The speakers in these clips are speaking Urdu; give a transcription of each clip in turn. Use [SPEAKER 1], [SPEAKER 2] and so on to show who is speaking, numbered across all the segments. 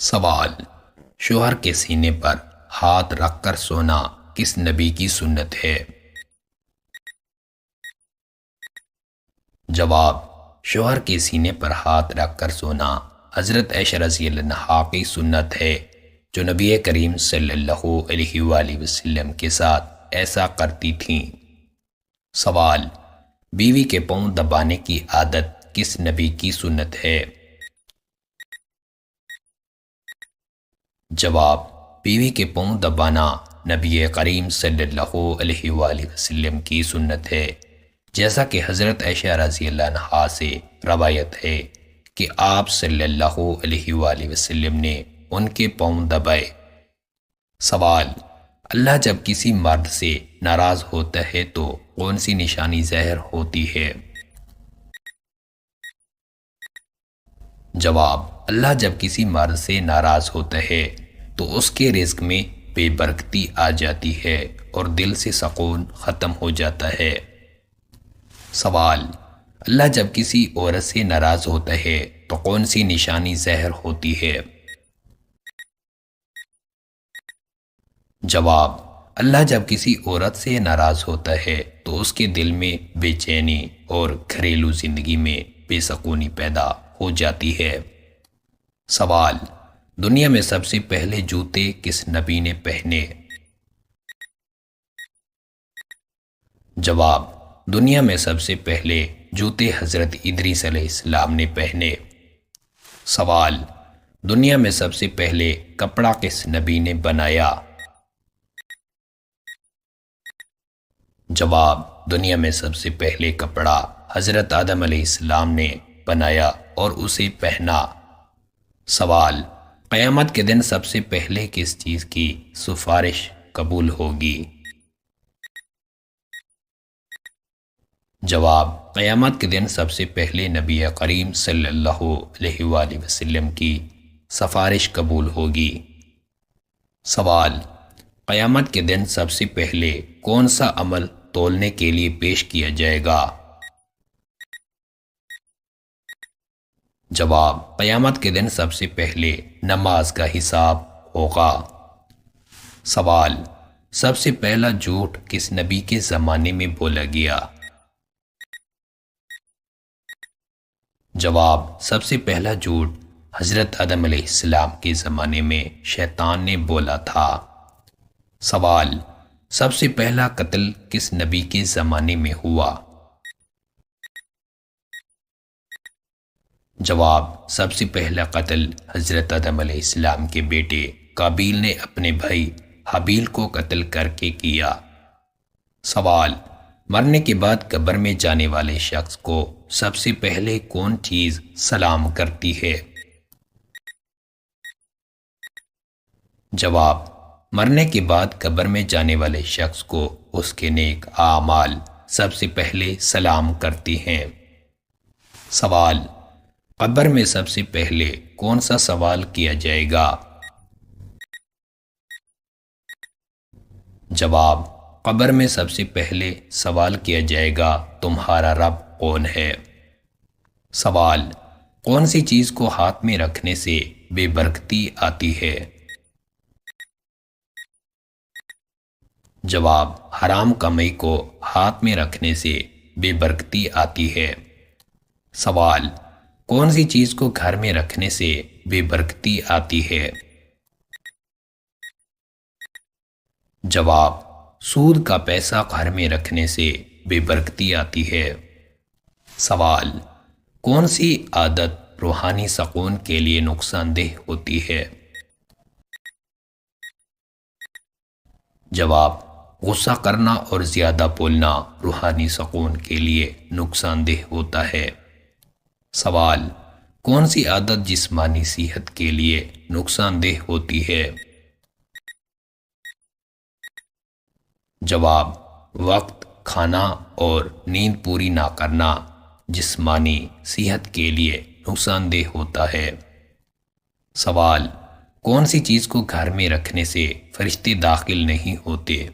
[SPEAKER 1] سوال: شوہر کے سینے پر ہاتھ رکھ کر سونا کس نبی کی سنت ہے؟ جواب: شوہر کے سینے پر ہاتھ رکھ کر سونا حضرت عائشہ رضی اللہ عنہا کی سنت ہے، جو نبی کریم صلی اللہ علیہ وآلہ وسلم کے ساتھ ایسا کرتی تھیں۔ سوال: بیوی کے پاؤں دبانے کی عادت کس نبی کی سنت ہے؟ جواب: بیوی کے پاؤں دبانا نبی کریم صلی اللہ علیہ وآلہ وسلم کی سنت ہے، جیسا کہ حضرت عائشہ رضی اللہ عنہا سے روایت ہے کہ آپ صلی اللہ علیہ وآلہ وسلم نے ان کے پاؤں دبائے۔ سوال: اللہ جب کسی مرد سے ناراض ہوتا ہے تو کون سی نشانی ظاہر ہوتی ہے؟ جواب: اللہ جب کسی مرد سے ناراض ہوتا ہے تو اس کے رزق میں بے برکتی آ جاتی ہے اور دل سے سکون ختم ہو جاتا ہے۔ سوال: اللہ جب کسی عورت سے ناراض ہوتا ہے تو کون سی نشانی ظاہر ہوتی ہے؟ جواب: اللہ جب کسی عورت سے ناراض ہوتا ہے تو اس کے دل میں بے چینی اور گھریلو زندگی میں بے سکونی پیدا ہو جاتی ہے۔ سوال: دنیا میں سب سے پہلے جوتے کس نبی نے پہنے؟ جواب: دنیا میں سب سے پہلے جوتے حضرت ادریس علیہ السلام نے پہنے۔ سوال: دنیا میں سب سے پہلے کپڑا کس نبی نے بنایا؟ جواب: دنیا میں سب سے پہلے کپڑا حضرت آدم علیہ السلام نے بنایا اور اسے پہنا۔ سوال: قیامت کے دن سب سے پہلے کس چیز کی سفارش قبول ہوگی؟ جواب: قیامت کے دن سب سے پہلے نبی کریم صلی اللہ علیہ وآلہ وسلم کی سفارش قبول ہوگی۔ سوال: قیامت کے دن سب سے پہلے کون سا عمل تولنے کے لیے پیش کیا جائے گا؟ جواب: قیامت کے دن سب سے پہلے نماز کا حساب ہوگا۔ سوال: سب سے پہلا جھوٹ کس نبی کے زمانے میں بولا گیا؟ جواب: سب سے پہلا جھوٹ حضرت آدم علیہ السلام کے زمانے میں شیطان نے بولا تھا۔ سوال: سب سے پہلا قتل کس نبی کے زمانے میں ہوا؟ جواب: سب سے پہلا قتل حضرت آدم علیہ السلام کے بیٹے قابیل نے اپنے بھائی حابیل کو قتل کر کے کیا۔ سوال: مرنے کے بعد قبر میں جانے والے شخص کو سب سے پہلے کون چیز سلام کرتی ہے؟ جواب: مرنے کے بعد قبر میں جانے والے شخص کو اس کے نیک اعمال سب سے پہلے سلام کرتی ہیں۔ سوال: قبر میں سب سے پہلے کون سا سوال کیا جائے گا؟ جواب: قبر میں سب سے پہلے سوال کیا جائے گا تمہارا رب کون ہے؟ سوال: کون سی چیز کو ہاتھ میں رکھنے سے بے برکتی آتی ہے؟ جواب: حرام کمائی کو ہاتھ میں رکھنے سے بے برکتی آتی ہے۔ سوال: کون سی چیز کو گھر میں رکھنے سے بے برکتی آتی ہے؟ جواب: سود کا پیسہ گھر میں رکھنے سے بے برکتی آتی ہے۔ سوال: کون سی عادت روحانی سکون کے لیے نقصان دہ ہوتی ہے؟ جواب: غصہ کرنا اور زیادہ بولنا روحانی سکون کے لیے نقصان دہ ہوتا ہے۔ سوال: کون سی عادت جسمانی صحت کے لیے نقصان دہ ہوتی ہے؟ جواب: وقت، کھانا اور نیند پوری نہ کرنا جسمانی صحت کے لیے نقصان دہ ہوتا ہے۔ سوال: کون سی چیز کو گھر میں رکھنے سے فرشتے داخل نہیں ہوتے؟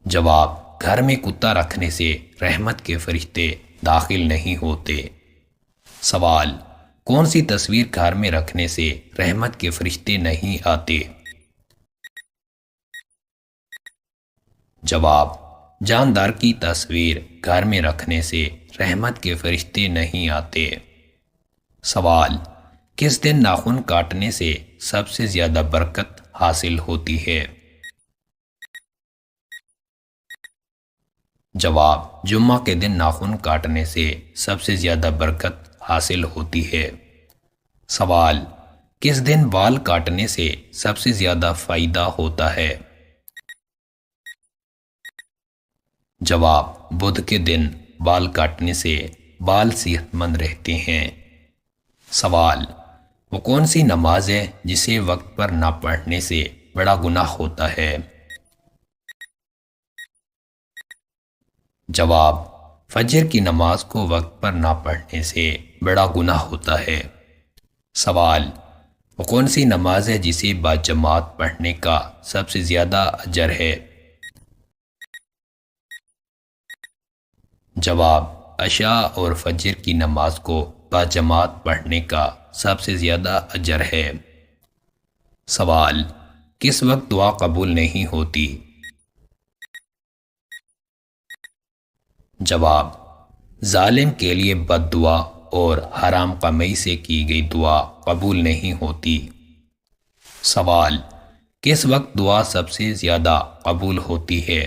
[SPEAKER 1] جواب: گھر میں کتا رکھنے سے رحمت کے فرشتے داخل نہیں ہوتے۔ سوال: کون سی تصویر گھر میں رکھنے سے رحمت کے فرشتے نہیں آتے؟ جواب: جاندار کی تصویر گھر میں رکھنے سے رحمت کے فرشتے نہیں آتے۔ سوال: کس دن ناخن کاٹنے سے سب سے زیادہ برکت حاصل ہوتی ہے؟ جواب: جمعہ کے دن ناخن کاٹنے سے سب سے زیادہ برکت حاصل ہوتی ہے۔ سوال: کس دن بال کاٹنے سے سب سے زیادہ فائدہ ہوتا ہے؟ جواب: بدھ کے دن بال کاٹنے سے بال صحت مند رہتے ہیں۔ سوال: وہ کون سی نماز ہے جسے وقت پر نہ پڑھنے سے بڑا گناہ ہوتا ہے؟ جواب: فجر کی نماز کو وقت پر نہ پڑھنے سے بڑا گناہ ہوتا ہے۔ سوال: وہ کون سی نماز ہے جسے باجماعت پڑھنے کا سب سے زیادہ اجر ہے؟ جواب: عشاء اور فجر کی نماز کو باجماعت پڑھنے کا سب سے زیادہ اجر ہے۔ سوال: کس وقت دعا قبول نہیں ہوتی؟ جواب: ظالم کے لیے بد دعا اور حرام کمائی سے کی گئی دعا قبول نہیں ہوتی۔ سوال: کس وقت دعا سب سے زیادہ قبول ہوتی ہے؟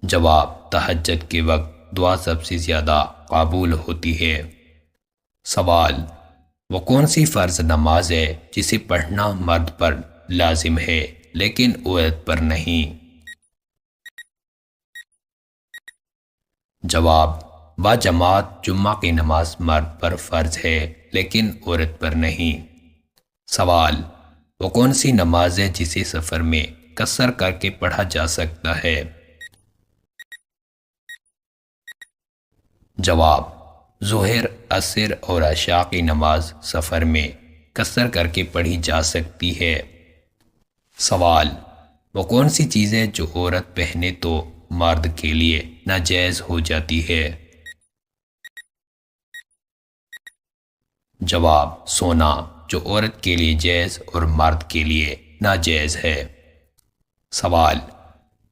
[SPEAKER 1] جواب: تہجد کے وقت دعا سب سے زیادہ قبول ہوتی ہے۔ سوال: وہ کون سی فرض نماز ہے جسے پڑھنا مرد پر لازم ہے لیکن عورت پر نہیں؟ جواب: باجماعت جمعہ کی نماز مرد پر فرض ہے لیکن عورت پر نہیں۔ سوال: وہ کون سی نماز ہے جسے سفر میں قصر کر کے پڑھا جا سکتا ہے؟ جواب: ظہر، عصر اور عشاء کی نماز سفر میں قصر کر کے پڑھی جا سکتی ہے۔ سوال: وہ کون سی چیز ہے جو عورت پہنے تو مرد کے لیے ناجائز ہو جاتی ہے؟ جواب: سونا، جو عورت کے لیے جائز اور مرد کے لیے ناجائز ہے۔ سوال: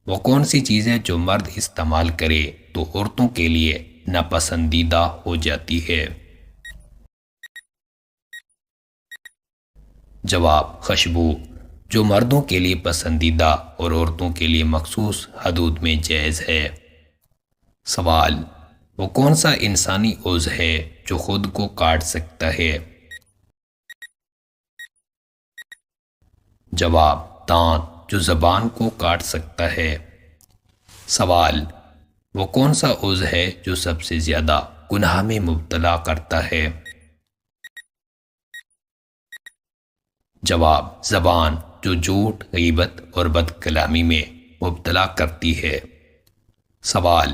[SPEAKER 1] وہ کون سی چیز ہے جو مرد استعمال کرے تو عورتوں کے لیے ناپسندیدہ ہو جاتی ہے؟ جواب: خوشبو، جو مردوں کے لیے پسندیدہ اور عورتوں کے لیے مخصوص حدود میں جائز ہے۔ سوال: وہ کون سا انسانی عضو ہے جو خود کو کاٹ سکتا ہے؟ جواب: دانت، جو زبان کو کاٹ سکتا ہے۔ سوال: وہ کون سا عضو ہے جو سب سے زیادہ گناہ میں مبتلا کرتا ہے؟ جواب: زبان، جو جھوٹ، غیبت اور بد کلامی میں مبتلا کرتی ہے۔ سوال: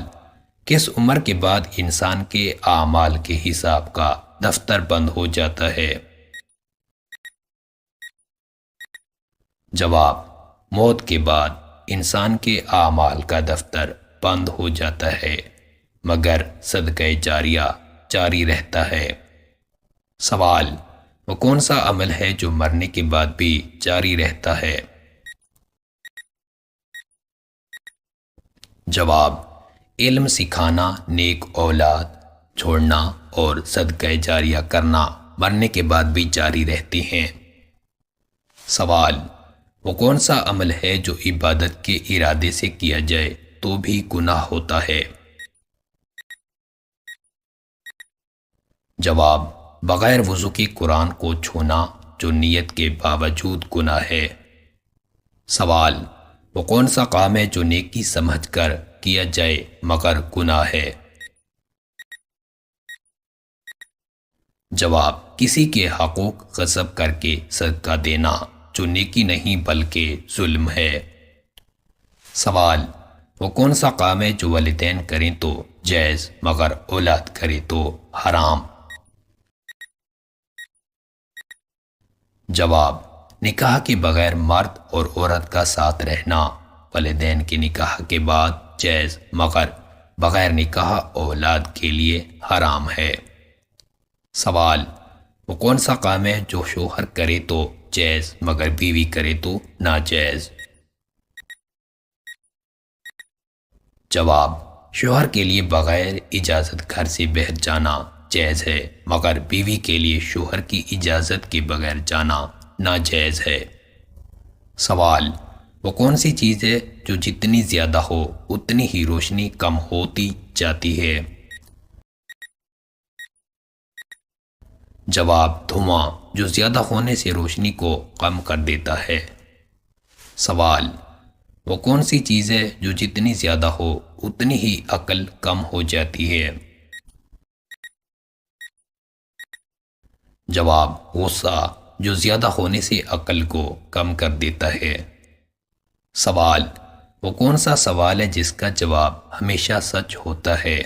[SPEAKER 1] کس عمر کے بعد انسان کے اعمال کے حساب کا دفتر بند ہو جاتا ہے؟ جواب: موت کے بعد انسان کے اعمال کا دفتر بند ہو جاتا ہے مگر صدقہ جاریہ جاری رہتا ہے۔ سوال: وہ کون سا عمل ہے جو مرنے کے بعد بھی جاری رہتا ہے؟ جواب: علم سکھانا، نیک اولاد چھوڑنا اور صدقہ جاریہ کرنا مرنے کے بعد بھی جاری رہتے ہیں۔ سوال: وہ کون سا عمل ہے جو عبادت کے ارادے سے کیا جائے تو بھی گناہ ہوتا ہے؟ جواب: بغیر وضو کے قرآن کو چھونا جو نیت کے باوجود گناہ ہے۔ سوال: وہ کون سا کام ہے جو نیکی سمجھ کر کیا جائے مگر گناہ ہے؟ جواب: کسی کے حقوق غصب کر کے صدقہ دینا جو نیکی نہیں بلکہ ظلم ہے۔ سوال: وہ کون سا کام ہے جو والدین کریں تو جائز مگر اولاد کرے تو حرام؟ جواب: نکاح کے بغیر مرد اور عورت کا ساتھ رہنا والدین کے نکاح کے بعد جائز مگر بغیر نکاح اولاد کے لیے حرام ہے۔ سوال: وہ کون سا کام ہے جو شوہر کرے تو جائز مگر بیوی کرے تو ناجائز؟ جواب: شوہر کے لیے بغیر اجازت گھر سے باہر جانا جائز ہے مگر بیوی کے لیے شوہر کی اجازت کے بغیر جانا ناجائز ہے۔ سوال: وہ کون سی چیز ہے جو جتنی زیادہ ہو اتنی ہی روشنی کم ہوتی جاتی ہے؟ جواب: دھواں، جو زیادہ ہونے سے روشنی کو کم کر دیتا ہے۔ سوال: وہ کون سی چیز ہے جو جتنی زیادہ ہو اتنی ہی عقل کم ہو جاتی ہے؟ جواب: غصہ، جو زیادہ ہونے سے عقل کو کم کر دیتا ہے۔ سوال: وہ کون سا سوال ہے جس کا جواب ہمیشہ سچ ہوتا ہے؟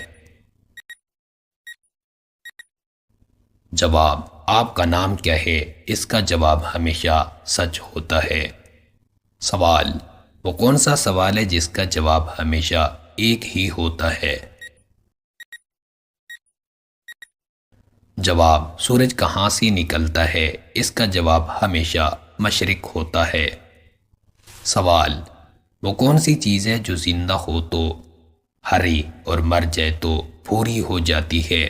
[SPEAKER 1] جواب: آپ کا نام کیا ہے؟ اس کا جواب ہمیشہ سچ ہوتا ہے۔ سوال: وہ کون سا سوال ہے جس کا جواب ہمیشہ ایک ہی ہوتا ہے؟ جواب: سورج کہاں سے نکلتا ہے؟ اس کا جواب ہمیشہ مشرق ہوتا ہے۔ سوال: وہ کون سی چیز ہے جو زندہ ہو تو ہری اور مر جائے تو بھوری ہو جاتی ہے؟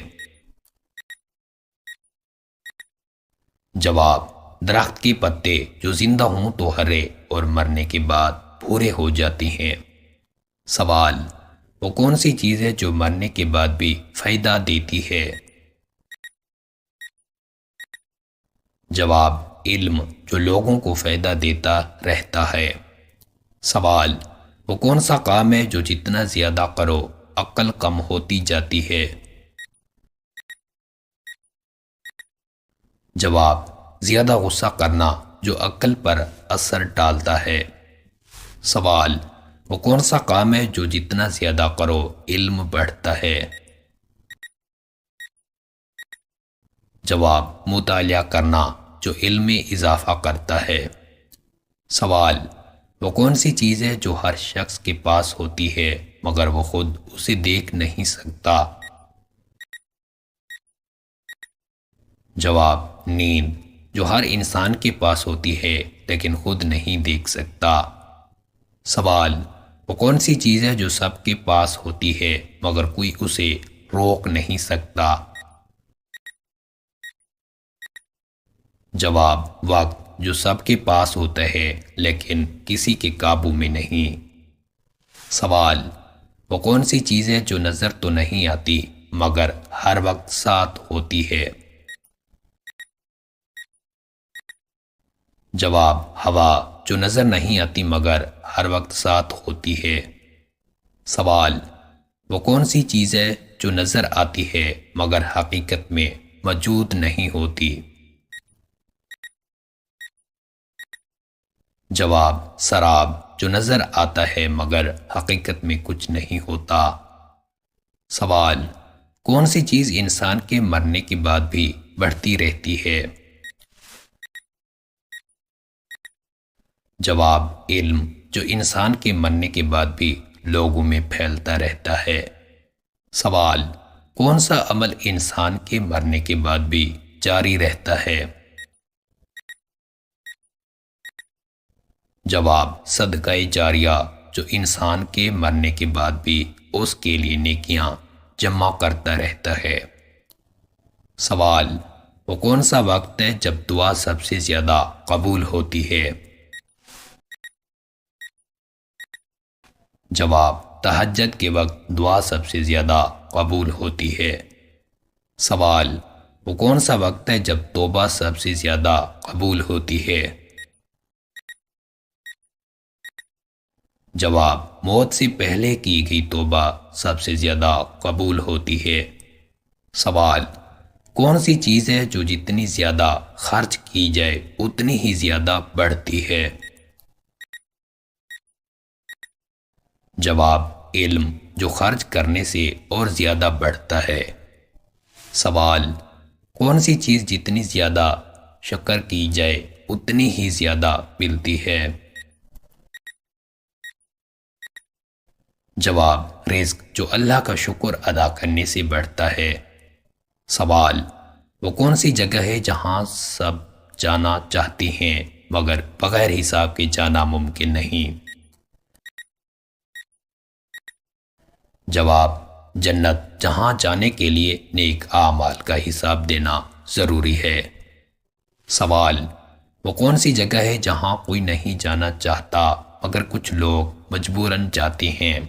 [SPEAKER 1] جواب: درخت کے پتے، جو زندہ ہوں تو ہرے اور مرنے کے بعد بھورے ہو جاتے ہیں۔ سوال: وہ کون سی چیز ہے جو مرنے کے بعد بھی فائدہ دیتی ہے؟ جواب: علم، جو لوگوں کو فائدہ دیتا رہتا ہے۔ سوال: وہ کون سا کام ہے جو جتنا زیادہ کرو عقل کم ہوتی جاتی ہے؟ جواب: زیادہ غصہ کرنا، جو عقل پر اثر ڈالتا ہے۔ سوال: وہ کون سا کام ہے جو جتنا زیادہ کرو علم بڑھتا ہے؟ جواب: مطالعہ کرنا، جو علم میں اضافہ کرتا ہے۔ سوال: وہ کون سی چیز ہے جو ہر شخص کے پاس ہوتی ہے مگر وہ خود اسے دیکھ نہیں سکتا؟ جواب: نیند، جو ہر انسان کے پاس ہوتی ہے لیکن خود نہیں دیکھ سکتا۔ سوال: وہ کون سی چیز ہے جو سب کے پاس ہوتی ہے مگر کوئی اسے روک نہیں سکتا؟ جواب: وقت، جو سب کے پاس ہوتا ہے لیکن کسی کے قابو میں نہیں۔ سوال: وہ کون سی چیز ہے جو نظر تو نہیں آتی مگر ہر وقت ساتھ ہوتی ہے؟ جواب: ہوا، جو نظر نہیں آتی مگر ہر وقت ساتھ ہوتی ہے۔ سوال: وہ کون سی چیز ہے جو نظر آتی ہے مگر حقیقت میں موجود نہیں ہوتی؟ جواب: سراب، جو نظر آتا ہے مگر حقیقت میں کچھ نہیں ہوتا۔ سوال: کون سی چیز انسان کے مرنے کے بعد بھی بڑھتی رہتی ہے؟ جواب: علم، جو انسان کے مرنے کے بعد بھی لوگوں میں پھیلتا رہتا ہے۔ سوال: کون سا عمل انسان کے مرنے کے بعد بھی جاری رہتا ہے؟ جواب: صدقہ جاریہ، جو انسان کے مرنے کے بعد بھی اس کے لیے نیکیاں جمع کرتا رہتا ہے۔ سوال: وہ کون سا وقت ہے جب دعا سب سے زیادہ قبول ہوتی ہے؟ جواب: تہجد کے وقت دعا سب سے زیادہ قبول ہوتی ہے۔ سوال: وہ کون سا وقت ہے جب توبہ سب سے زیادہ قبول ہوتی ہے؟ جواب: موت سے پہلے کی گئی توبہ سب سے زیادہ قبول ہوتی ہے۔ سوال: کون سی چیز ہے جو جتنی زیادہ خرچ کی جائے اتنی ہی زیادہ بڑھتی ہے؟ جواب: علم، جو خرچ کرنے سے اور زیادہ بڑھتا ہے۔ سوال: کون سی چیز جتنی زیادہ شکر کی جائے اتنی ہی زیادہ ملتی ہے؟ جواب، رزق جو اللہ کا شکر ادا کرنے سے بڑھتا ہے۔ سوال، وہ کون سی جگہ ہے جہاں سب جانا چاہتے ہیں مگر بغیر حساب کے جانا ممکن نہیں؟ جواب، جنت، جہاں جانے کے لیے نیک اعمال کا حساب دینا ضروری ہے۔ سوال، وہ کون سی جگہ ہے جہاں کوئی نہیں جانا چاہتا مگر کچھ لوگ مجبوراً جاتے ہیں؟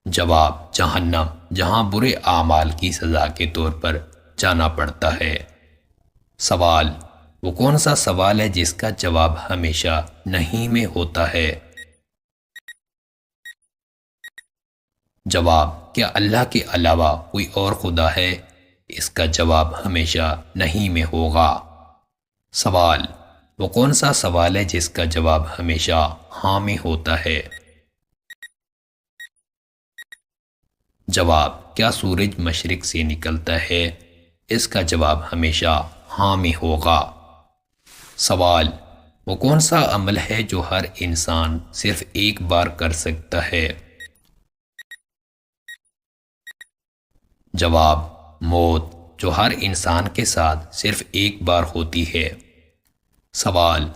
[SPEAKER 1] جواب، جہنم، جہاں برے اعمال کی سزا کے طور پر جانا پڑتا ہے۔ سوال، وہ کون سا سوال ہے جس کا جواب ہمیشہ نہیں میں ہوتا ہے؟ جواب، کیا اللہ کے علاوہ کوئی اور خدا ہے؟ اس کا جواب ہمیشہ نہیں میں ہوگا۔ سوال، وہ کون سا سوال ہے جس کا جواب ہمیشہ ہاں میں ہوتا ہے؟ جواب، کیا سورج مشرق سے نکلتا ہے؟ اس کا جواب ہمیشہ ہاں میں ہوگا۔ سوال، وہ کون سا عمل ہے جو ہر انسان صرف ایک بار کر سکتا ہے؟ جواب، موت، جو ہر انسان کے ساتھ صرف ایک بار ہوتی ہے۔ سوال،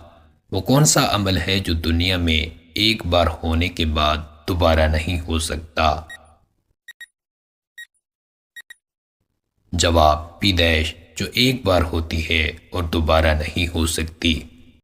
[SPEAKER 1] وہ کون سا عمل ہے جو دنیا میں ایک بار ہونے کے بعد دوبارہ نہیں ہو سکتا؟ جواب، پیدائش، جو ایک بار ہوتی ہے اور دوبارہ نہیں ہو سکتی۔